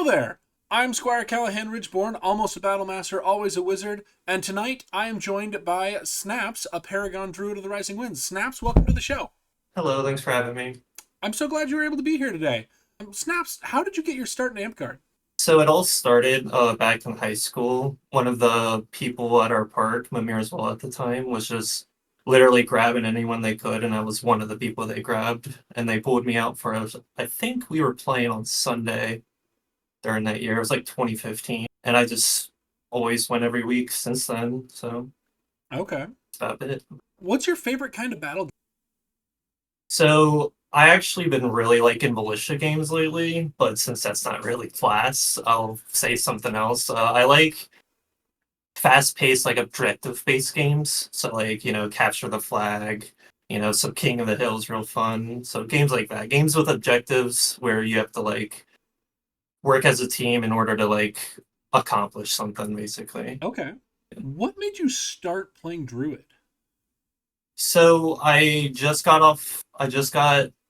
Hello there! I'm Squire Callahan Ridgeborn, almost a battlemaster, always a wizard, and tonight I am joined by Snaps, a Paragon Druid of the Rising Winds. Snaps, welcome to the show. Hello, thanks for having me. I'm so glad you were able to be here today. Snaps, how did you get your start in Amtgard? So it all started back in high school. One of the people at our park, Mimir as well at the time, was just literally grabbing anyone they could, and I was one of the people they grabbed. And they pulled me out for, I think we were playing on Sunday during that year. It was like 2015. And I just always went every week since then. So Okay. that's about it. What's your favorite kind of battle? So I actually been really liking militia games lately, but since that's not really class, I'll say something else. I like fast-paced, like objective-based games. So like, capture the flag, some King of the Hill's real fun. So games like that. Games with objectives where you have to like work as a team in order to like accomplish something basically. Okay. What made you start playing Druid? So I just got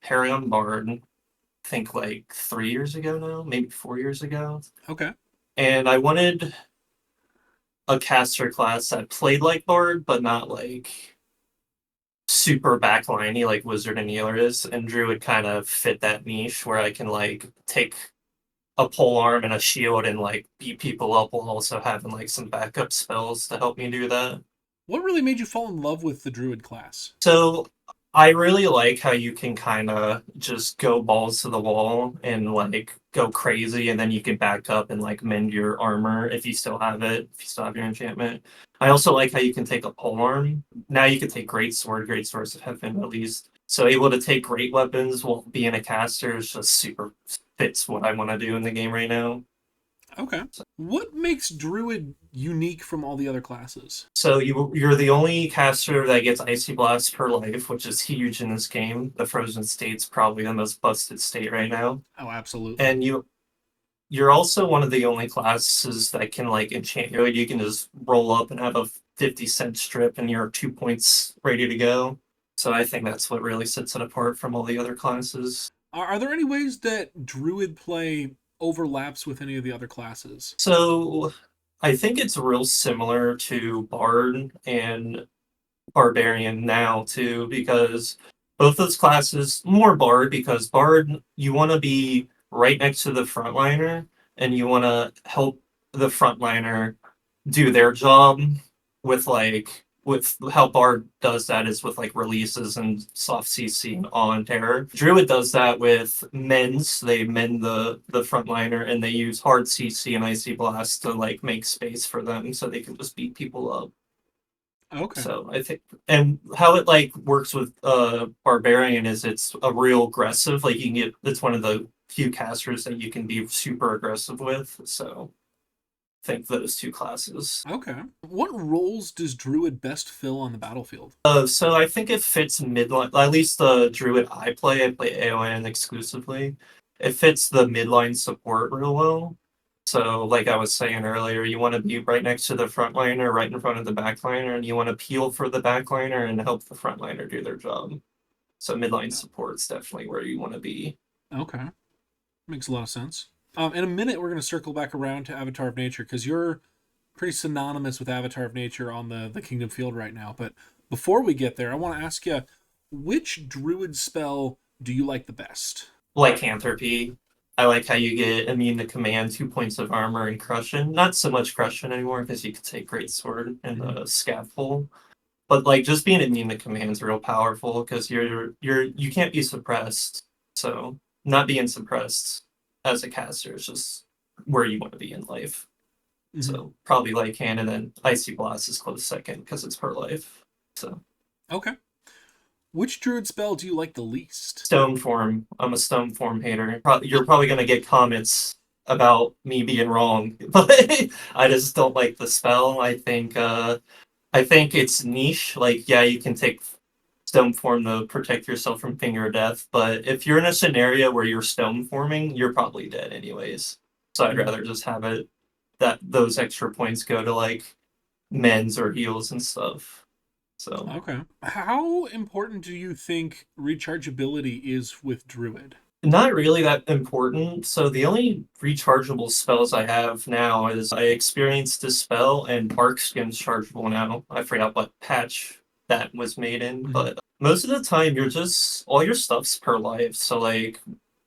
Paragon Bard, I think like 3 years ago now, maybe 4 years ago. Okay. And I wanted a caster class that played like Bard, but not like super backliney like Wizard and Healer is. And Druid kind of fit that niche where I can like take a pole arm and a shield and like beat people up while also having like some backup spells to help me do that. What really made you fall in love with the Druid class? So I really like how you can kind of just go balls to the wall and like go crazy, and then you can back up and like mend your armor if you still have it, if you still have your enchantment. I also like how you can take a polearm. Now you can take great sword. Great swords have been released, so able to take great weapons while being a caster is just super fits what I want to do in the game right now. Okay. What makes Druid unique from all the other classes? So you're the only caster that gets Icy Blast per life, which is huge in this game. The Frozen State's probably the most busted state right now. Oh, absolutely. And you're also one of the only classes that can like enchant. You can just roll up and have a 50-cent strip and you're 2 points ready to go. So I think that's what really sets it apart from all the other classes. Are there any ways that Druid play overlaps with any of the other classes? So I think it's real similar to Bard and Barbarian now too, because both those classes, more Bard, because Bard, you want to be right next to the frontliner and you want to help the frontliner do their job with how Bard does that is with like releases and soft CC and awe and terror. Druid does that with mends. They mend the frontliner and they use hard CC and icy blast to like make space for them so they can just beat people up. Okay. So I think, and how it like works with Barbarian is it's a real aggressive. Like you can get, it's one of the few casters that you can be super aggressive with. So I think those two classes. Okay. What roles does Druid best fill on the battlefield? So I think it fits midline. At least the Druid I play AON exclusively. It fits the midline support real well. So, like I was saying earlier, you want to be right next to the frontliner, right in front of the backliner, and you want to peel for the backliner and help the frontliner do their job. So, midline support's definitely where you want to be. Okay. Makes a lot of sense. In a minute, we're going to circle back around to Avatar of Nature because you're pretty synonymous with Avatar of Nature on the Kingdom Field right now. But before we get there, I want to ask you, which Druid spell do you like the best? Lycanthropy. I like how you get immune to command, 2 points of armor, and crushing. Not so much crushing anymore because you can take great sword and scaffold. But like just being immune to command is real powerful because you can't be suppressed. So not being suppressed as a caster is just where you want to be in life. Mm-hmm. So probably Lycan and then Icy Blast is close second because it's per life. So Okay. Which Druid spell do you like the least? Stone Form. I'm a Stone Form hater. You're probably gonna get comments about me being wrong, but I just don't like the spell. I think it's niche. Like, yeah, you can take Stone Form to protect yourself from Finger of Death, but if you're in a scenario where you're Stone Forming, you're probably dead anyways. So I'd rather just have it that those extra points go to like mends or heals and stuff. So Okay. How important do you think rechargeability is with Druid? Not really that important. So the only rechargeable spells I have now is I experienced Dispel and Bark Skin's chargeable now. I forgot what patch that was made in, Mhm. but most of the time you're just all your stuff's per life. So like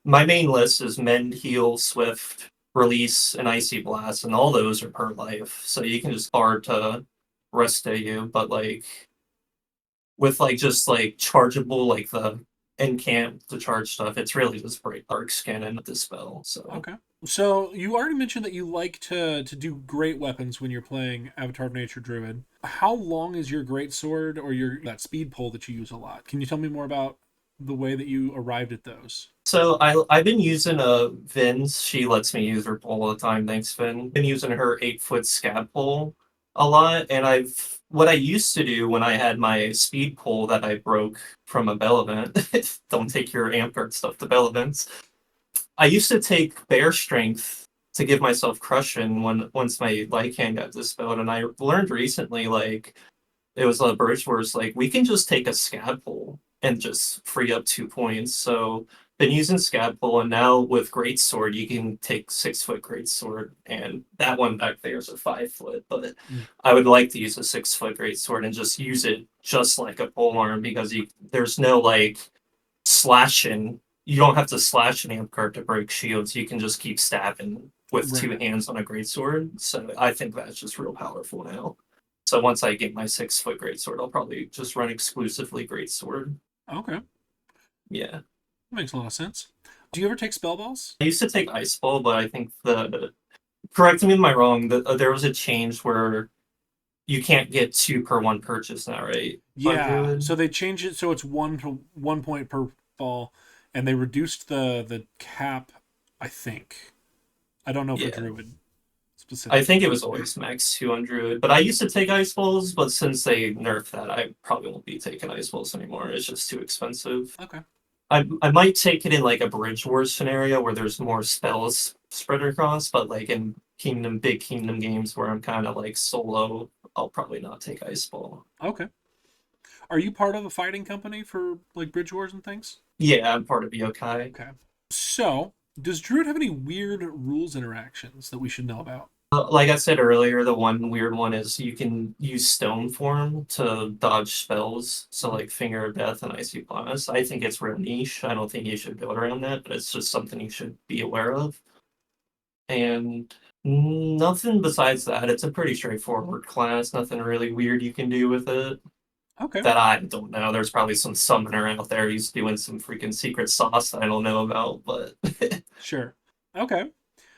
my main list is Mend, Heal, Swift, Release, and Icy Blast, and all those are per life. So you can just hard to rest you, but like with like just like chargeable like the encamp the charge stuff, it's really just break dark skin and dispel. So Okay. So you already mentioned that you like to do great weapons when you're playing Avatar of Nature Druid. How long is your great sword or your that speed pole that you use a lot? Can you tell me more about the way that you arrived at those? I've been using Vin's. She lets me use her pole all the time. Thanks, Vin. Been using her 8 foot scab pole a lot, and I've what I used to do when I had my speed pole that I broke from a bell event. Don't take your Amtgard stuff to bell events. I used to take bear strength to give myself crushing when once my lycan got dispelled, and I learned recently like it was a bridge where it's like we can just take a scab pull and just free up 2 points. So been using scab pull, and now with great sword you can take 6 foot great sword, and that one back there is a 5 foot. But Mm. I would like to use a 6 foot great sword and just use it just like a pole arm because there's no like slashing. You don't have to slash an amp card to break shields. You can just keep stabbing with Right. 2 hands on a greatsword. So I think that's just real powerful now. So once I get my 6 foot greatsword, I'll probably just run exclusively greatsword. Okay. Yeah. That makes a lot of sense. Do you ever take spell balls? I used to take ice ball, but I think correct me if I'm wrong. There was a change where you can't get two per one purchase now, right? On Yeah. So Druid. they changed it so it's 1 point per ball, and they reduced the cap. I think. I don't know for Yeah. Druid I specifically. think it was always max 200, but I used to take ice balls, but since they nerfed that, I probably won't be taking ice balls anymore. It's just too expensive. Okay. I might take it in like a Bridge Wars scenario where there's more spells spread across, but like in big kingdom games where I'm kind of like solo, I'll probably not take ice ball. Okay. Are you part of a fighting company for like Bridge Wars and things? Yeah, I'm part of Yokai. Okay. So, does Druid have any weird rules interactions that we should know about? Like I said earlier, the one weird one is you can use stone form to dodge spells. So Mhm. like Finger of Death and Icy Blast. I think it's real niche. I don't think you should build around that, but it's just something you should be aware of. And nothing besides that. It's a pretty straightforward class. Nothing really weird you can do with it. Okay. That I don't know. There's probably some summoner out there who's doing some freaking secret sauce that I don't know about, but Sure. Okay.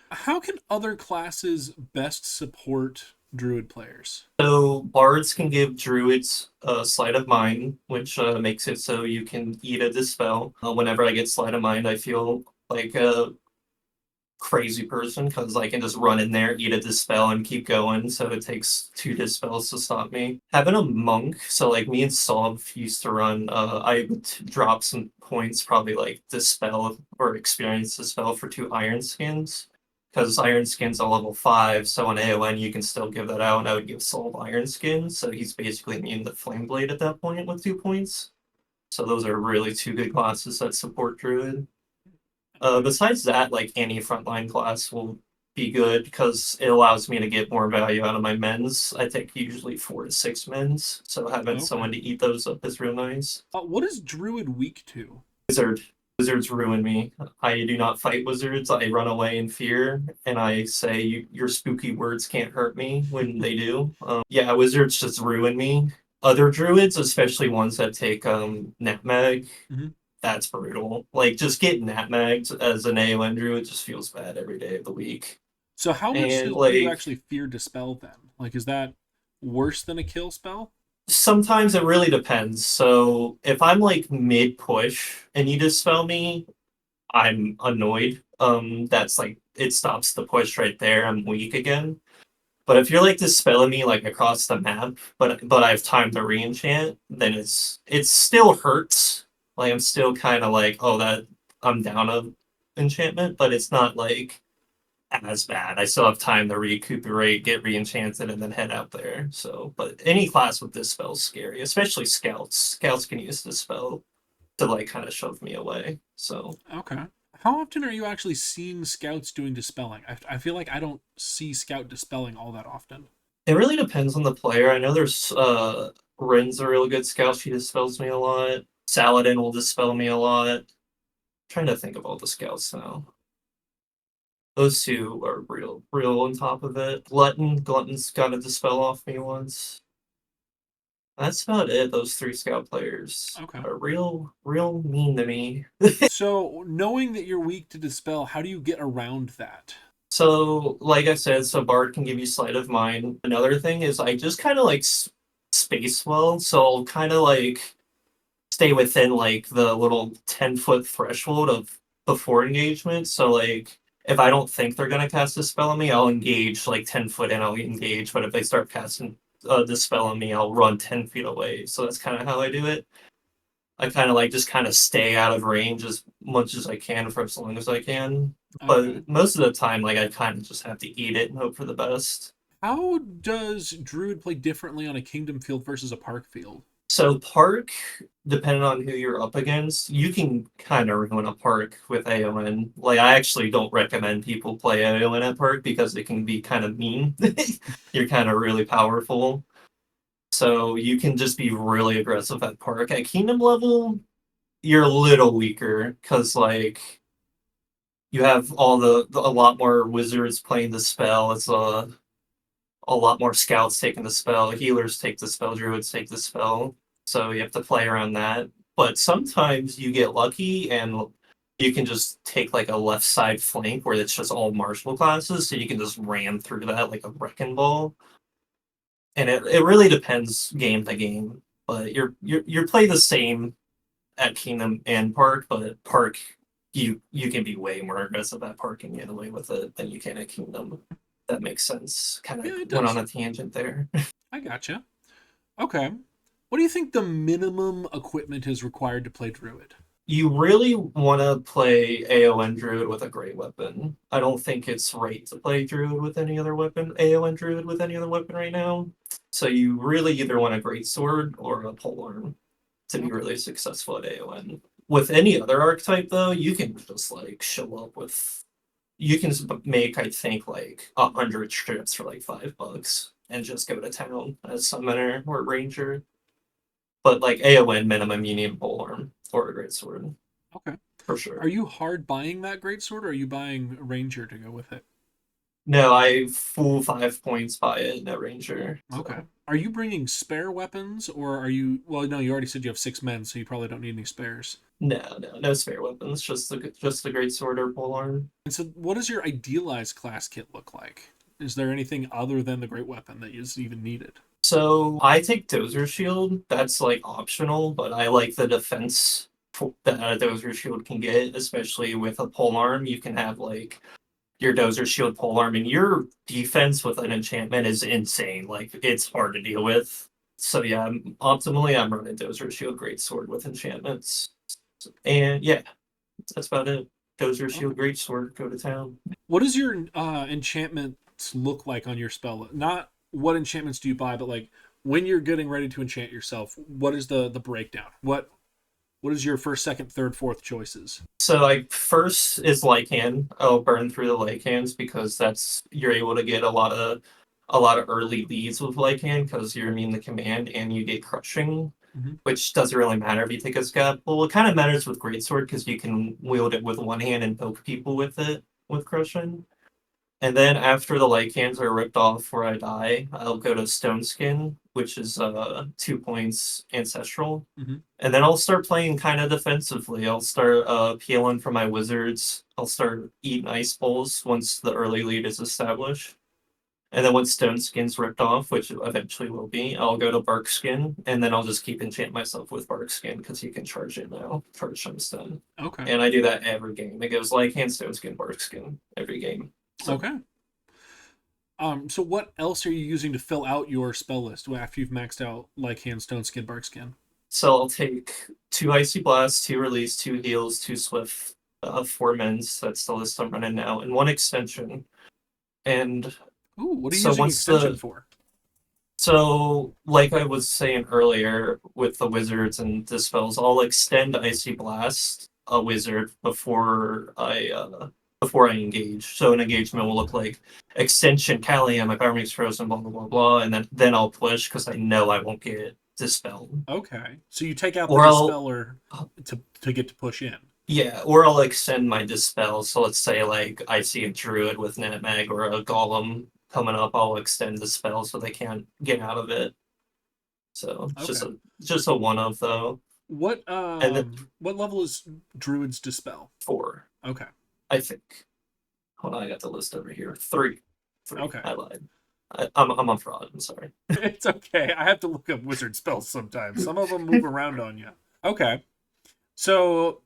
How can other classes best support Druid players? so bards can give druids a sleight of mind, which makes it so you can eat a dispel. Whenever I get sleight of mind, I feel like a crazy person because I can just run in there, eat a dispel, and keep going. So it takes 2 dispels to stop me. Having a monk, so like me and Solve used to run. I would drop some points, probably like dispel or experience dispel for 2 iron skins. Because Iron Skin's a level 5, so on AON you can still give that out, and I would give Solve Iron Skin, so he's basically immune to Flame Blade at that point with 2 points. So those are really 2 good classes that support Druid. Okay. Besides that, like any frontline class will be good because it allows me to get more value out of my men's. I take usually 4 to 6 men's, so having Okay. someone to eat those up is real nice. What is Druid weak to? Wizard. Wizards ruin me. I do not fight wizards. I run away in fear, and I say your spooky words can't hurt me when they do. Yeah, wizards just ruin me. Other druids, especially ones that take Nutmeg, Mhm. that's brutal. Like just getting Nutmegged as an AON druid just feels bad every day of the week. So how much And do you like actually fear dispel then? Like is that worse than a kill spell? sometimes it really depends. So if I'm like mid push and you dispel me, I'm annoyed. That's like it stops the push right there. I'm weak again. But if you're like dispelling me like across the map, but I have time to re-enchant, then it still hurts. Like I'm still kind of like, oh that I'm down a enchantment, but it's not like as bad. I still have time to recuperate, get re-enchanted, and then head out there. So, but any class with this spell is scary, especially scouts. Scouts can use this spell to like kind of shove me away. So Okay. How often are you actually seeing scouts doing dispelling? I feel like I don't see scout dispelling all that often. It really depends on the player. I know there's Rin's a really good scout. She dispels me a lot. Saladin will dispel me a lot. Trying to think of all the scouts now. Those two are real on top of it. Glutton's got a dispel off me once. That's about it. Those three scout players Okay. are real mean to me. So, knowing that you're weak to dispel, how do you get around that? So, like I said, so Bard can give you sleight of mind. Another thing is I just kind of like space well, so I'll kind of like stay within like the little 10-foot threshold of before engagement. So like if I don't think they're gonna cast a spell on me, I'll engage like 10 foot and I'll engage. But if they start casting the spell on me, I'll run 10 feet away. So that's kind of how I do it. I kind of like just kind of stay out of range as much as I can for as long as I can. Okay. But most of the time, like I kind of just have to eat it and hope for the best. How does Druid play differently on a kingdom field versus a park field? So park, depending on who you're up against, you can kind of ruin a park with AON. Like I actually don't recommend people play AON at park because it can be kind of mean. You're kind of really powerful. So you can just be really aggressive at park. At kingdom level, you're a little weaker because like you have a lot more wizards playing the spell. It's a lot more scouts taking the spell, healers take the spell, druids take the spell. So you have to play around that. But sometimes you get lucky and you can just take like a left side flank where it's just all martial classes, so you can just ram through that like a wrecking ball. And it really depends game to game. But you're play the same at Kingdom and Park, but at Park you can be way more aggressive at Park and get away with it than you can at Kingdom. That makes sense. Kind of Yeah, it went on does. a tangent there. I gotcha. Okay. What do you think the minimum equipment is required to play Druid? You really want to play AON Druid with a great weapon. I don't think it's right to play Druid with any other weapon, AON Druid with any other weapon right now. So you really either want a great sword or a polearm to be Okay. really successful at AON. With any other archetype though, you can just like show up with you can make I think like 100 strips for like $5 and just go to town as summoner or ranger. But like AON minimum, you need a polearm or a great sword Okay. for Are sure. you hard buying that great sword, or are you buying Ranger to go with it? No, I full 5 points by it, no ranger. Okay. So Are you bringing spare weapons, or are you? Well, no, you already said you have 6 men, so you probably don't need any spares. no spare weapons, just the great sword or polearm. And so, what does your idealized class kit look like? Is there anything other than the great weapon that is even needed? So I take Dozer Shield. That's like optional, but I like the defense that a Dozer Shield can get, especially with a polearm. You can have like your Dozer Shield polearm, and your defense with an enchantment is insane. Like it's hard to deal with. So yeah, optimally I'm running Dozer Shield Greatsword with enchantments. And yeah, that's about it. Dozer Okay. Shield Greatsword, go to town. What does your enchantments look like on your spell? Not what enchantments do you buy, but like when you're getting ready to enchant yourself, what is the breakdown? What is your first, second, third, fourth choices? So like first is Lycan. I'll burn through the Lycans because that's you're able to get a lot of early leads with Lycan because you're immune to command and you get crushing, Mm-hmm. which doesn't really matter if you take a scab. Well, it kind of matters with Greatsword because you can wield it with one hand and poke people with it with crushing. And then after the Lycans are ripped off where I die, I'll go to Stone Skin, which is 2 points ancestral. Mm-hmm. And then I'll start playing kind of defensively. I'll start peeling for my wizards. I'll start eating ice bowls once the early lead is established. And then once Stone Skin's ripped off, which eventually will be, I'll go to Bark Skin, and then I'll just keep enchant myself with Bark Skin because you can charge it now, charge some stun. Okay. And I do that every game. It goes like hand Stone Skin, Bark Skin every game. So Okay. So what else are you using to fill out your spell list after you've maxed out like hand, stone skin, bark skin? So I'll take 2 Icy Blasts, 2 Release, 2 Heals, 2 Swift, 4 Mends. That's the list I'm running now, and 1 Extension. And Ooh, what are you so using once extension the for? so like I was saying earlier with the wizards and dispels, I'll extend Icy Blast a wizard before I engage. So an engagement will look like extension, Callium, my power makes frozen, blah blah blah blah, and then I'll push because I know I won't get dispelled. Okay. So you take out the Or I'll dispeller to get to push in. Yeah, or I'll extend my dispel. So let's say like I see a druid with Netmag or a golem coming up, I'll extend the spell so they can't get out of it. So it's Okay. just a one of though. What And then what level is Druid's dispel? 4, Okay. I think. Hold on, I got the list over here. 3. 3. Okay. I lied. I'm a fraud, I'm sorry. It's okay. I have to look up wizard spells sometimes. Some of them move around on you. Okay. So,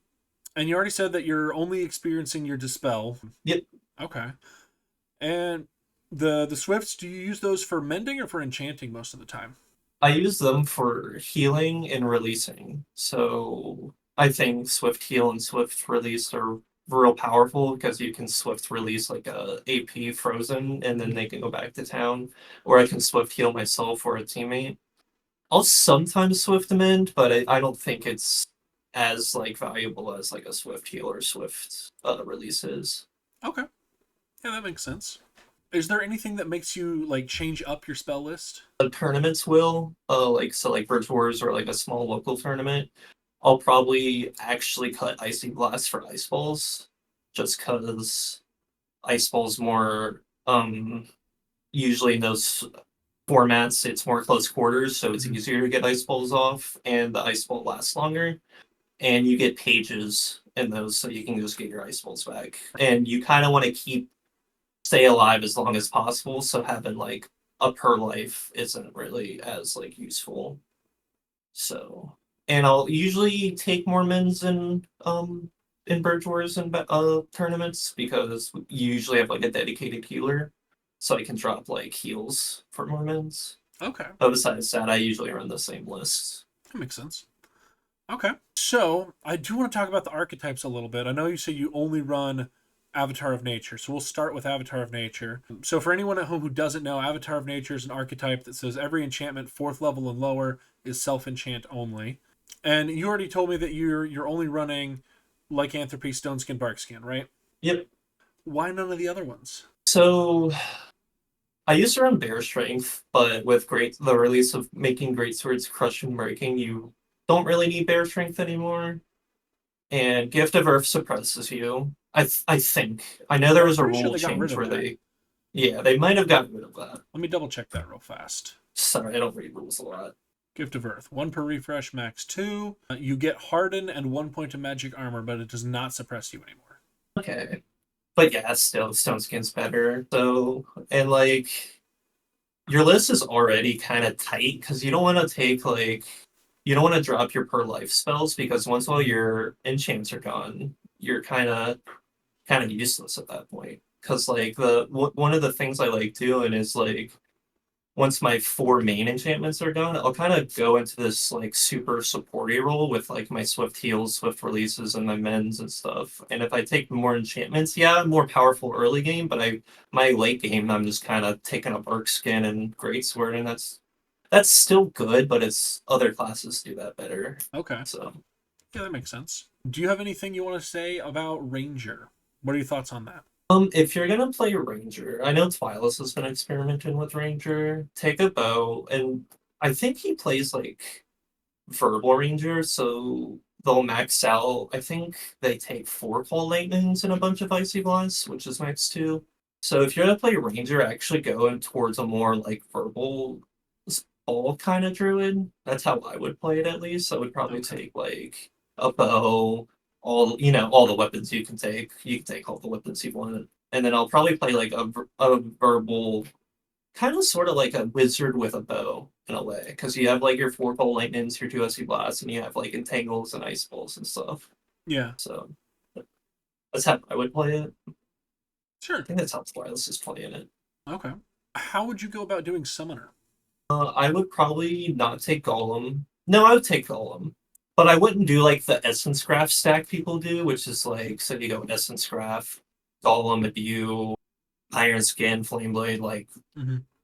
and you already said that you're only experiencing your dispel. Yep. Okay. And the swifts, do you use those for mending or for enchanting most of the time? I use them for healing and releasing. So I think Swift Heal and Swift Release are real powerful because you can Swift Release like a AP frozen and then they can go back to town. Or I can Swift Heal myself or a teammate. I'll sometimes Swift Mend, but I don't think it's as like valuable as like a Swift Heal or Swift Release is. Okay. Yeah, that makes sense. Is there anything that makes you like change up your spell list? Tournaments will like Bridge Wars or like a small local tournament. I'll probably actually cut Icy Blast for Ice Balls, just because Ice Balls more usually in those formats it's more close quarters, so it's easier to get Ice Balls off, and the Ice Ball lasts longer, and you get pages in those, so you can just get your Ice Balls back, and you kind of want to stay alive as long as possible, so having like a per life isn't really as like useful. So, and I'll usually take more mins in Bird Wars and tournaments because you usually have like a dedicated healer, so I can drop like heals for more mins. Okay. But besides that, I usually run the same list. That makes sense. Okay. So I do want to talk about the archetypes a little bit. I know you say you only run Avatar of Nature, so we'll start with Avatar of Nature. So for anyone at home who doesn't know, Avatar of Nature is an archetype that says every enchantment 4th level and lower is self-enchant only. And you already told me that you're only running Lycanthropy, Stoneskin, Barkskin, right? Yep. Why none of the other ones? So I used to run Bear Strength, but with the release of making Great Swords Crush and Breaking, you don't really need Bear Strength anymore. And Gift of Earth suppresses you. I think. I know there was a rule change where they might have gotten rid of that. Let me double check that real fast. Sorry, I don't read rules a lot. Gift of Earth, 1 per refresh, max 2. You get Harden and 1 point of magic armor, but it does not suppress you anymore. Okay. But yeah, still, Stone Skin's better. So, and like, your list is already kind of tight because you don't want to take like, you don't want to drop your per life spells because once all your enchants are gone, you're kind of useless at that point. Because like one of the things I like doing is like once my 4 main enchantments are done, I'll kind of go into this like super supporty role with like my Swift Heals, Swift Releases, and my Mends and stuff. And if I take more enchantments, yeah, I'm more powerful early game, but my late game, I'm just kind of taking up Arcskin and Greatsword, and that's still good, but it's other classes do that better. Okay. So yeah, that makes sense. Do you have anything you want to say about Ranger? What are your thoughts on that? If you're gonna play Ranger, I know Twilis has been experimenting with Ranger. Take a bow, and I think he plays like Verbal Ranger, so they'll max out. I think they take 4 Cold Lightnings and a bunch of Icy Blasts, which is max 2. So if you're gonna play Ranger, actually go towards a more like verbal ball kind of druid. That's how I would play it at least. I would probably take like a bow, all the weapons you can take. You can take all the weapons you want, and then I'll probably play like a verbal, kind of sort of like a wizard with a bow in a way, because you have like your 4 Cold Lightnings, your 2 SC Blasts, and you have like Entangles and Ice Balls and stuff. Yeah. So that's how I would play it. Sure. I think that's how Twilis is playing it. Okay. How would you go about doing Summoner? I would probably not take Golem. No, I would take Golem. But I wouldn't do like the Essence Graph stack people do, which is like, so you go Essence Graph, Golem, Imbue, Iron Skin, Flame Blade, like,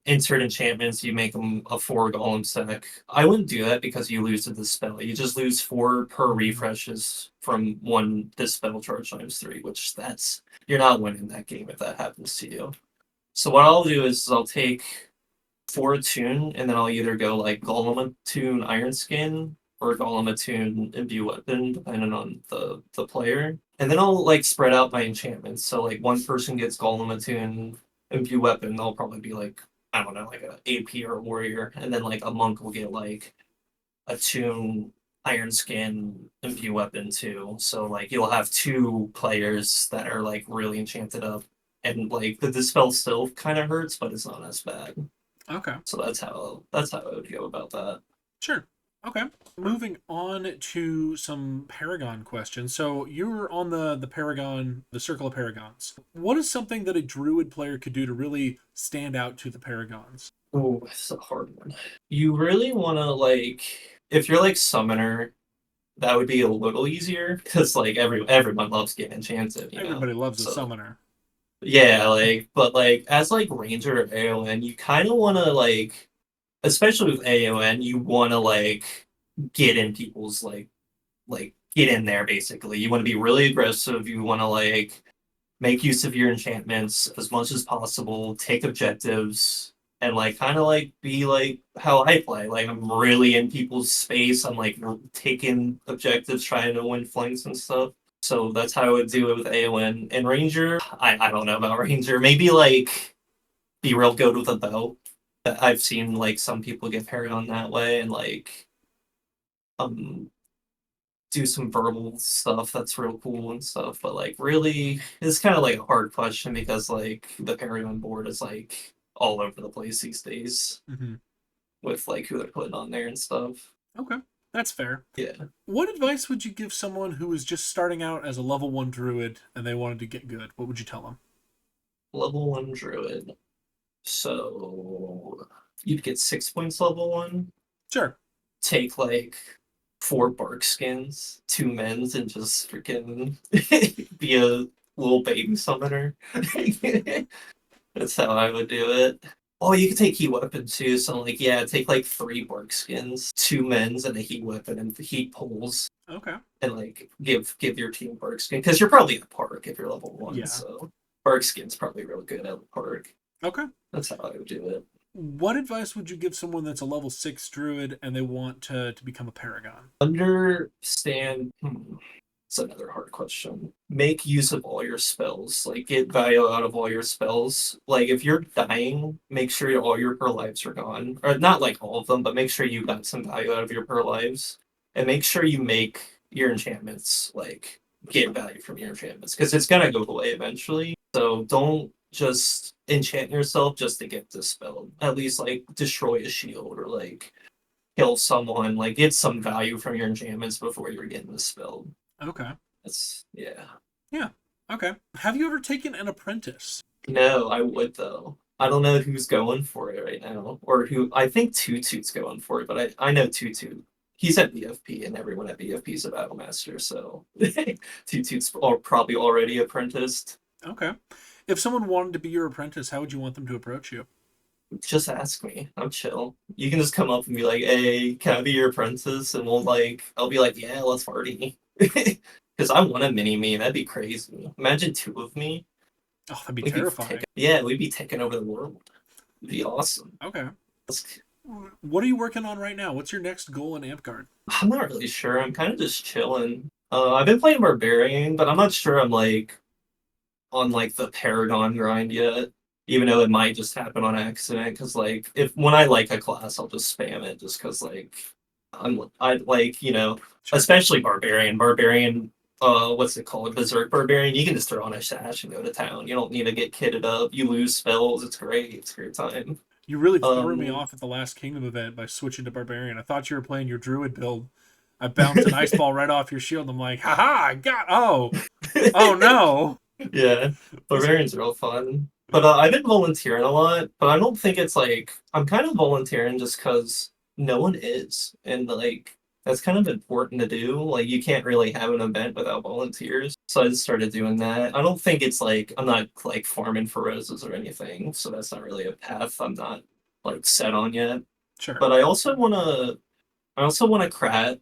insert enchantments, you make them a 4 golem stack. I wouldn't do that because you lose to the spell. You just lose 4 per refreshes from 1 dispel charge times 3, which you're not winning that game if that happens to you. So what I'll do is I'll take 4 attune, and then I'll either go like Golem attune Iron Skin or Golem attune Imbue Weapon, depending on the player. And then I'll like spread out my enchantments. So like one person gets Golem attune Imbue Weapon, they'll probably be like, I don't know, like a AP or a warrior, and then like a monk will get like attune Iron Skin Imbue Weapon too. So like you'll have 2 players that are like really enchanted up, and like the dispel still kind of hurts, but it's not as bad. Okay. So that's how I would go about that. Sure. Okay. Moving on to some Paragon questions. So you're on the Paragon, the Circle of Paragons. What is something that a Druid player could do to really stand out to the Paragons? Oh, it's a hard one. You really want to like, if you're like summoner, that would be a little easier because like everyone loves getting enchanted. Everybody loves a So, summoner. yeah, like, but like as like ranger or AON, you kind of want to like, especially with AON, you want to like get in people's like get in there basically. You want to be really aggressive. You want to like make use of your enchantments as much as possible, take objectives, and like kind of like be like how I play. Like I'm really in people's space. I'm like taking objectives, trying to win flanks and stuff. So that's how I would do it with AON. And Ranger, I don't know about Ranger. Maybe like be real good with a bow. I've seen like some people get paired on that way and like um do some verbal stuff that's real cool and stuff. But like really it's kind of like a hard question because like the Paragon board is like all over the place these days with like who they're putting on there and stuff. Okay. That's fair. Yeah. What advice would you give someone who is just starting out as a level 1 druid and they wanted to get good? What would you tell them? Level 1 druid. So you'd get 6 points level 1. Sure. Take like 4 bark skins, 2 men's, and just freaking be a little baby summoner. That's how I would do it. Oh, you could take heat weapon too. So like, yeah, take like 3 bark skins, 2 men's, and a heat weapon, and the heat pulls. Okay. And like give your team bark skin because you're probably at park if you're level 1. Yeah. So bark skin's probably real good at park. Okay. That's how I would do it. What advice would you give someone that's a level 6 druid and they want to become a paragon? Understand. It's another hard question. Make use of all your spells. Like, get value out of all your spells. Like, if you're dying, make sure all your per lives are gone. Or not like all of them, but make sure you got some value out of your per lives. And make sure you make your enchantments, like, get value from your enchantments. Because it's going to go away eventually. So don't just enchant yourself just to get dispelled. At least, like, destroy a shield or, like, kill someone. Like, get some value from your enchantments before you're getting dispelled. Okay. Yeah. Yeah. Okay. Have you ever taken an apprentice? No, I would though. I don't know who's going for it right now, or who. I think Tutu's going for it, but I know Tutu. He's at BFP, and everyone at BFP is a battle master, so Tutu's probably already apprenticed. Okay. If someone wanted to be your apprentice, how would you want them to approach you? Just ask me. I'm chill. You can just come up and be like, "Hey, can I be your apprentice?" And I'll be like, "Yeah, let's party." Because I want a mini-me. That'd be crazy. Imagine 2 of me. Oh, that'd be terrifying. We'd be taking over the world. It'd be awesome. Okay. What are you working on right now? What's your next goal in Amtgard? I'm not really sure. I'm kind of just chilling. I've been playing Barbarian, but I'm not sure I'm like on like the Paragon grind yet. Even though it might just happen on accident, because like when I like a class, I'll just spam it just because like I like Sure. especially Barbarian. Barbarian, what's it called? Berserk Barbarian. You can just throw on a sash and go to town. You don't need to get kitted up. You lose spells. It's great. It's a great time. You really threw me off at the last Kingdom event by switching to Barbarian. I thought you were playing your Druid build. I bounced an ice ball right off your shield. I'm like, haha, I got. Oh no. Yeah, Barbarian's real fun. But I've been volunteering a lot, but I don't think it's like I'm kind of volunteering just because no one is, and like that's kind of important to do. Like you can't really have an event without volunteers, so I just started doing that. I don't think it's like I'm not like farming for roses or anything, so that's not really a path I'm not like set on yet. Sure. But I also wanna crat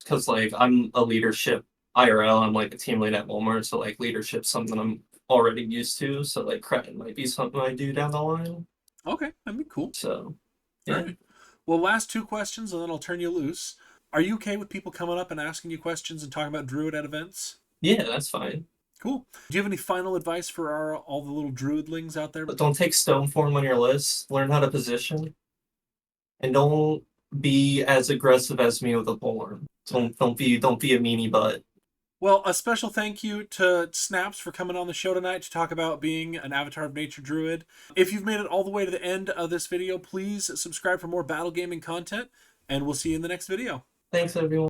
because like I'm a leadership IRL. I'm like a team lead at Walmart, so like leadership's something I'm already used to. So like crat might be something I do down the line. Okay, that'd be cool. So All yeah, right. Well, last two questions, and then I'll turn you loose. Are you okay with people coming up and asking you questions and talking about Druid at events? yeah, that's fine. Cool. Do you have any final advice for all the little Druidlings out there? But don't take stone form on your list. Learn how to position, and don't be as aggressive as me with a polearm. Don't be a meanie butt. Well, a special thank you to Snaps for coming on the show tonight to talk about being an Avatar of Nature Druid. If you've made it all the way to the end of this video, please subscribe for more battle gaming content, and we'll see you in the next video. Thanks everyone.